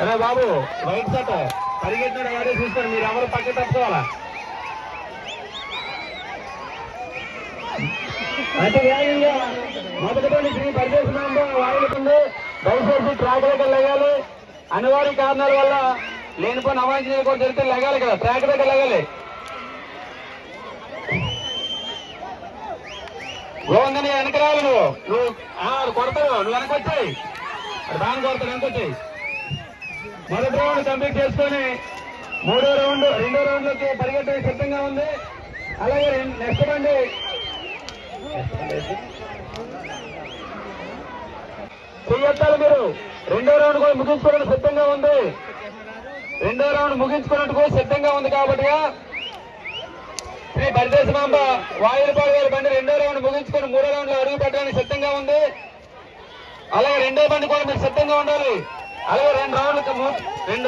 అరే బాబు right set పరిగెత్తినాడు ఎవరే చూసుకోండి, మీరు ఎవరు పక్క తప్పుకోవాలా అంటే వేగంగా మొదటిపల్లి శ్రీ పరిచేసినాంబ వాయులుతుంది. దయచేసి ట్రాక్ దగ్గర లెగాలి. అనివార్య కారణాల వల్ల లేనిపోయిన అవాంఛనీయ కూడా జరిగితే లెగాలి కదా, ట్రాక్ దగ్గర లెగాలి. గోవందని వెనక రావాలి. నువ్వు కొడతావు, నువ్వు వెనక వచ్చాయి. అది బాగా కొడతావు, వెనక వచ్చాయి. మొదటి రౌండ్ కంప్లీట్ చేసుకొని రెండో రౌండ్ లోకి పరిగెత్తే సిద్ధంగా ఉంది. అలాగే నెక్స్ట్ బండి చెయ్యాలి. మీరు రెండో రౌండ్ కూడా ముగించుకోవడానికి సిద్ధంగా ఉంది. రెండో రౌండ్ ముగించుకున్నట్టు సిద్ధంగా ఉంది కాబట్టి శ్రీ పరిదేశమాంబ వాయులపాడు గారి బండి రెండో రౌండ్ ముగించుకొని మూడో రౌండ్ లో అడుగు పెట్టడానికి సిద్ధంగా ఉంది. అలాగే రెండో బండి కూడా మీరు సిద్ధంగా ఉండాలి. అలాగే రెండు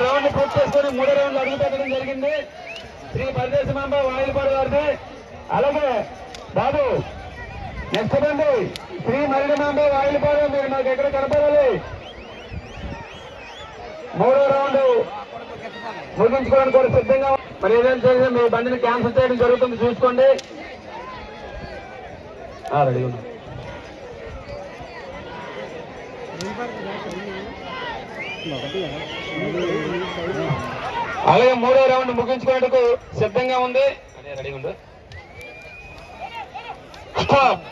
రౌండ్లు పూర్తి చేసుకొని మూడో రౌండ్ అడుగు పెట్టడం జరిగింది శ్రీ పరిదేశమాంబ వాయులపాడు గారిది. అలాగే బాబు నెక్స్ట్ బండి శ్రీ మరిడమాంబ వాయులపాడు, మీరు మాకు ఎక్కడ కనపడాలి. మూడో రౌండ్ ముగించుకోవడానికి కూడా సిద్ధంగా. మరి ఏదైనా చేసి మీ బండిని క్యాన్సిల్ చేయడం జరుగుతుంది, చూసుకోండి. రెడీ ఉన్నా. అలాగే మూడో రౌండ్ ముగించుకునేందుకు సిద్ధంగా ఉంది. రెడీ ఉండు. స్టాప్.